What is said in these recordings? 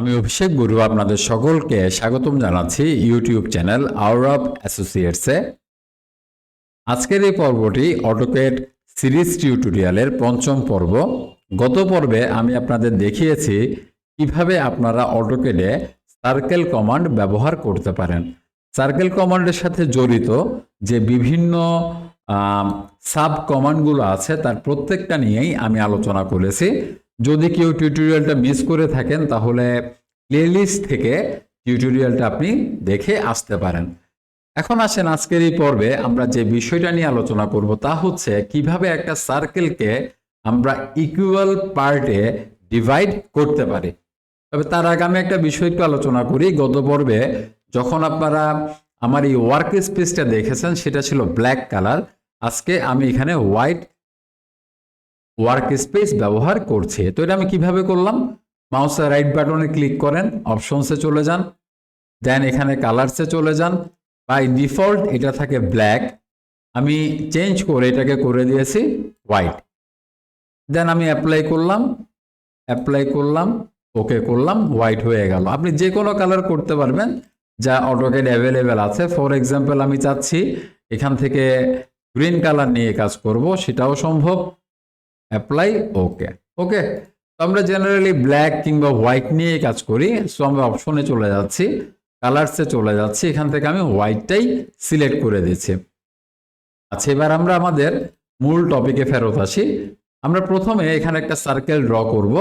আমি অভিষেক গুরু আপনাদের সকলকে স্বাগতম জানাচ্ছি ইউটিউব চ্যানেল আওয়ার অফ অ্যাসোসিয়েটসে। আজকের এই পর্বটি অটোক্যাড সিরিজ টিউটোরিয়ালের পঞ্চম পর্ব। গত পর্বে আমি আপনাদের দেখিয়েছি কিভাবে আপনারা অটোক্যাডে সার্কেল কমান্ড ব্যবহার করতে পারেন। সার্কেল কমান্ডের সাথে জড়িত যে বিভিন্ন সাব কমান্ডগুলো আছে তার প্রত্যেকটা নিয়েই আমি আলোচনা করেছি। যদি কেউ টিউটোরিয়ালটা মিস করে থাকেন তাহলে প্লেলিস্ট থেকে টিউটোরিয়ালটা আপনি দেখে আসতে পারেন। এখন আসেন আজকের এই পর্বে আমরা যে বিষয়টা নিয়ে আলোচনা করব তা হচ্ছে কিভাবে একটা সার্কেলকে আমরা ইকুয়াল পার্টে ডিভাইড করতে পারি। তবে তার আগে আমি একটা বিষয় একটু আলোচনা করি। গত পর্বে যখন আপনারা আমার এই ওয়ার্ক স্পেসটা দেখেছেন সেটা ছিল ব্ল্যাক কালার। আজকে আমি এখানে হোয়াইট ওয়ার্ক স্পেস ব্যবহার করছি। তো এটা আমি কিভাবে করলাম? মাউসের রাইট বাটনে ক্লিক করেন, অপশনসে চলে যান, দেন এখানে কালারসে চলে যান। বাই ডিফল্ট এটা থাকে ব্ল্যাক, আমি চেঞ্জ করে এটাকে করে দিয়েছি হোয়াইট। দেন আমি অ্যাপ্লাই করলাম, ওকে করলাম, হোয়াইট হয়ে গেল। আপনি যে কোনো কালার করতে পারবেন যা অটোক্যাড অ্যাভেলেবেল আছে। ফর এক্সাম্পল আমি চাচ্ছি এখান থেকে গ্রিন কালার নিয়ে কাজ করব, সেটাও সম্ভব। অ্যাপ্লাই, ওকে। তো আমরা জেনারেলি ব্ল্যাক কিংবা হোয়াইট নিয়ে কাজ করি। সো আমরা অপশনে চলে যাচ্ছি, কালারসে চলে যাচ্ছি, এখান থেকে আমি হোয়াইটটাই সিলেক্ট করে দিচ্ছি। আচ্ছা, এবার আমরা আমাদের মূল টপিকে ফেরত আসি। আমরা প্রথমে এখানে একটা সার্কেল ড্র করব।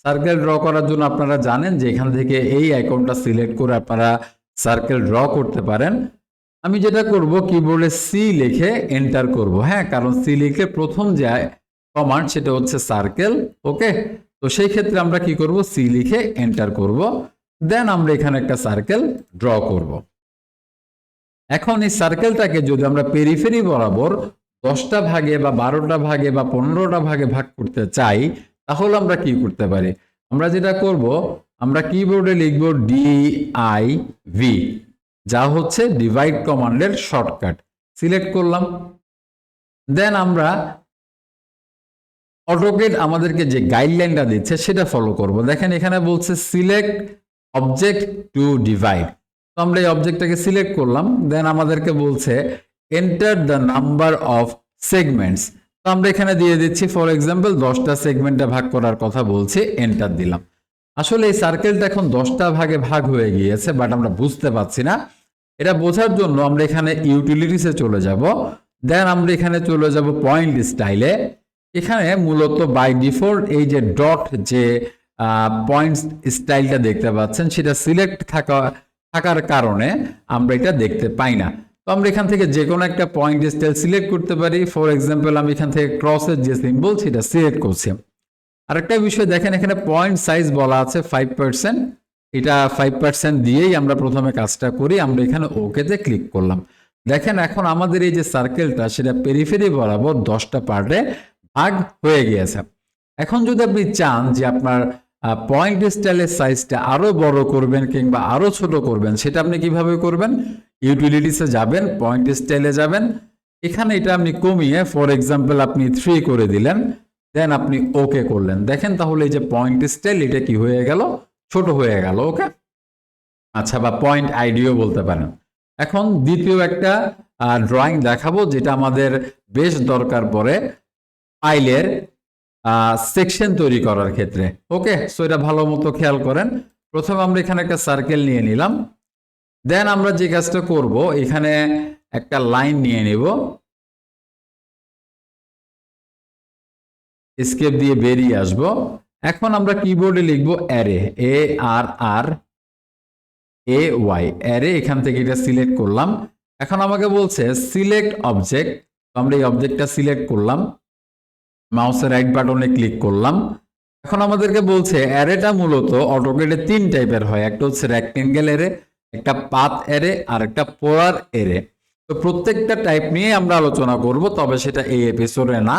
সার্কেল ড্র করার জন্য আপনারা জানেন যে এখান থেকে এই আইকনটা সিলেক্ট করে আপনারা সার্কেল ড্র করতে পারেন। আমি যেটা করব, কিবোর্ডে সি লিখে এন্টার করব। হ্যাঁ, কারণ সি লিখে প্রথম যে কমান্ড সেটা হচ্ছে সার্কেল। ওকে, তো সেই ক্ষেত্রে আমরা কি করব, সি লিখে এন্টার করব। দেন আমরা এখানে একটা সার্কেল ড্র করব। এখন এই সার্কেলটাকে যদি আমরা পেরিফেরি বরাবর 10টা ভাগে বা 12টা ভাগে বা 15টা ভাগে ভাগ করতে চাই তাহলে আমরা কি করতে পারি? আমরা যেটা করব, আমরা কিবোর্ডে লিখব DIV, যা হচ্ছে ডিভাইড কমান্ডের শর্টকাট। সিলেক্ট করলাম, দেন আমরা অটোক্যাড আমাদেরকে যে গাইডলাইনটা দিচ্ছে সেটা ফলো করব। দেখেন এখানে বলছে সিলেক্ট অবজেক্ট টু ডিভাইড। তো আমরা এই অবজেক্টটাকে সিলেক্ট করলাম, দেন আমাদেরকে বলছে enter the number of segments. তো আমরা এখানে দিয়ে দিচ্ছি ফর এক্সাম্পল 10টা সেগমেন্টে ভাগ করার কথা বলছে, এন্টার দিলাম। আসলে এই সার্কেলটা এখন 10টা ভাগে ভাগ হয়ে গিয়েছে, বাট আমরা বুঝতে পারছি না। এটা বোঝার জন্য আমরা এখানে ইউটিলিটিসে চলে যাব, দেন আমরা এখানে চলে যাব পয়েন্ট স্টাইলে। এখানে মূলত বাই ডিফল্ট এই যে ডট যে পয়েন্ট স্টাইলটা দেখতে পাচ্ছেন সেটা সিলেক্ট থাকার কারণে আমরা এটা দেখতে পাই না। তো আমরা এখান থেকে যে কোনো একটা পয়েন্ট স্টাইল সিলেক্ট করতে পারি। ফর এক্সাম্পল আমি এখান থেকে ক্রসের যে সিম্বল সেটা সিলেক্ট করছি। আরেকটা বিষয় দেখেন, এখানে পয়েন্ট সাইজ বলা আছে 5%। এটা 5% দিয়েই আমরা প্রথমে কাজটা করি। আমরা এখানে ওকেতে ক্লিক করলাম। দেখেন এখন আমাদের এই যে সার্কেলটা সেটা পেরিফেরি বরাবর 10টা পার্টে ভাগ হয়ে গিয়েছে। এখন যদি আপনি চান যে আপনার পয়েন্ট স্টাইলের সাইজটা আরো বড় করবেন কিংবা আরো ছোট করবেন, সেটা আপনি কিভাবে করবেন? ইউটিলিটিসে যাবেন, পয়েন্ট স্টাইলে যাবেন, এখানে এটা আপনি কমিয়ে ফর এক্সাম্পল আপনি 3 করে দিলেন, দেন আপনি ওকে করলেন। দেখেন তাহলে এই যে পয়েন্ট স্টাইল এটা কি হয়ে গেল? ছোট হয়ে গেল। ওকে, আচ্ছা, বা পয়েন্ট আইডিও বলতে পারেন। এখন দ্বিতীয় একটা ড্রয়িং দেখাবো যেটা আমাদের বেশ দরকার পড়ে ফাইলের সেকশন তৈরি করার ক্ষেত্রে। ওকে, সো এটা ভালো মতো খেয়াল করেন। প্রথমে আমরা এখানে একটা সার্কেল নিয়ে নিলাম, দেন আমরা যে কাজটা করব এখানে একটা লাইন নিয়ে নিব, এসকেপ দিয়ে বেরিয়ে আসব। এখন আমরা কিবোর্ডে লিখব অ্যারে, ARRAY, অ্যারে। এখান থেকে এটা সিলেক্ট করলাম। এখন আমাকে বলছে সিলেক্ট অবজেক্ট। আমরা এই অবজেক্টটা সিলেক্ট করলাম, মাউসের রাইট বাটনে ক্লিক করলাম। এখন আমাদেরকে বলছে অ্যারেটা মূলত অটোক্যাডে 3 টাইপের হয়। একটা হচ্ছে রেক্টেঙ্গেল অ্যারে, একটা পাথ অ্যারে, আর একটা পোলার অ্যারে। তো প্রত্যেকটা টাইপ নিয়ে আমরা আলোচনা করব, তবে সেটা এই এপিসোডে না।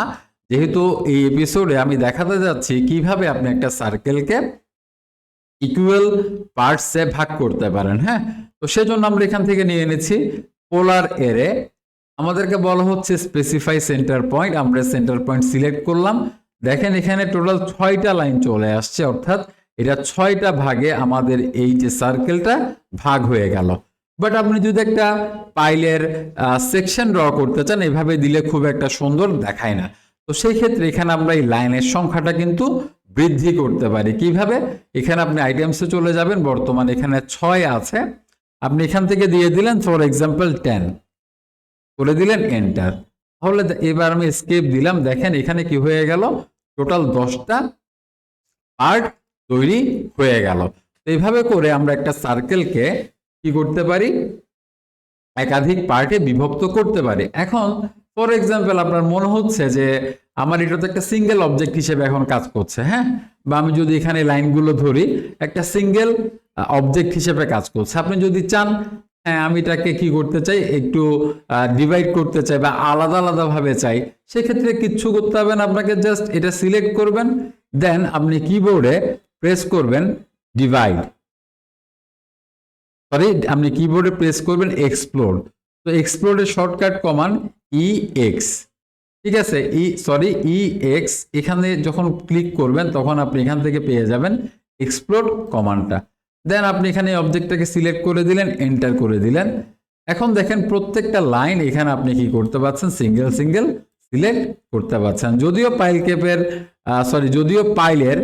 যেহেতু এই এপিসোডে আমি দেখাতে যাচ্ছি কিভাবে আপনি একটা সার্কেলকে ইকুয়াল পার্টসে ভাগ করতে পারেন। হ্যাঁ, তো সেজন্য আমরা এখান থেকে নিয়ে নিচ্ছি পোলার অ্যারে। আমাদেরকে বলা হচ্ছে স্পেসিফাই সেন্টার পয়েন্ট। আমরা সেন্টার পয়েন্ট সিলেক্ট করলাম। দেখেন এখানে টোটাল 6টা লাইন চলে আসছে, অর্থাৎ এটা 6টা ভাগে আমাদের এই যে সার্কেলটা ভাগ হয়ে গেল। বাট আপনি যদি একটা পাইলের সেকশন ড্র করতে চান, এভাবে দিলে খুব একটা সুন্দর দেখায় না। তো সেই ক্ষেত্রে এখানে আমরা এই লাইনের সংখ্যাটা কিন্তু বৃদ্ধি করতে পারি। কিভাবে? এখানে আপনি আইটেমসে চলে যাবেন, বর্তমানে এখানে 6 আছে, আপনি এখান থেকে দিয়ে দিলেন ফর এক্সাম্পল 10 করে দিলেন এন্টার। তাহলে এবার আমি এসকেপ দিলাম, দেখেন এখানে কি হয়ে গেল, টোটাল 10টা পার্ট তৈরি হয়ে গেল। এইভাবে করে আমরা একটা সার্কেলকে কি করতে পারি, একাধিক পার্টে বিভক্ত করতে পারি। এখন ফর এক্সাম্পল আপনার মনে হচ্ছে যে আমার এটা তো একটা সিঙ্গেল অবজেক্ট হিসেবে এখন কাজ করছে, হ্যাঁ, বা আমি যদি এখানে লাইনগুলো ধরি একটা সিঙ্গেল অবজেক্ট হিসেবে কাজ করছে। আপনি যদি চান হ্যাঁ আমি এটাকে কি করতে চাই, একটু ডিভাইড করতে চাই বা আলাদা আলাদা ভাবে চাই, সেক্ষেত্রে কিচ্ছু করতে হবে না, আপনাকে জাস্ট এটা সিলেক্ট করবেন, দেন আপনি কিবোর্ডে প্রেস করবেন ডিভাইড, সরি আপনি কিবোর্ডে প্রেস করবেন এক্সপ্লোর। তো এক্সপ্লোরের শর্টকাট কমান্ড EX, ঠিক আছে, EX, এখানে যখন ক্লিক করবেন তখন আপনি এখান থেকে পেয়ে যাবেন এক্সপ্লোর কমান্ডটা। দেন আপনি এখানে অবজেক্টটাকে সিলেক্ট করে দিলেন, এন্টার করে দিলেন। এখন দেখেন প্রত্যেকটা লাইন এখানে আপনি কি করতে পারছেন, সিঙ্গেল সিঙ্গেল সিলেক্ট করতে পারছেন। যদিও পাইলের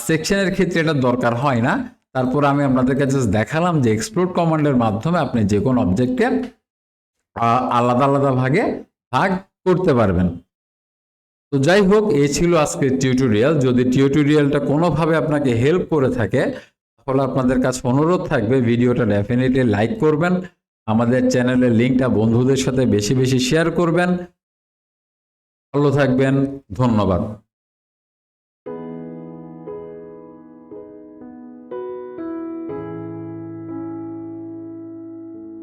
সেকশনের ক্ষেত্রে এটা দরকার হয় না, তারপর আমি আপনাদেরকে জাস্ট দেখালাম যে এক্সপ্লোর কমান্ডের মাধ্যমে আপনি যে কোনো অবজেক্টকে আলাদা আলাদা ভাগে ভাগ করতে পারবেন। তো যাই হোক, এই ছিল আজকের টিউটোরিয়াল। যদি টিউটোরিয়ালটা কোনোভাবে আপনাকে হেল্প করে থাকে তাহলে আপনাদের কাছে অনুরোধ থাকবে ভিডিওটা ডেফিনেটলি লাইক করবেন, আমাদের চ্যানেলের লিঙ্কটা বন্ধুদের সাথে বেশি বেশি শেয়ার করবেন। ভালো থাকবেন, ধন্যবাদ।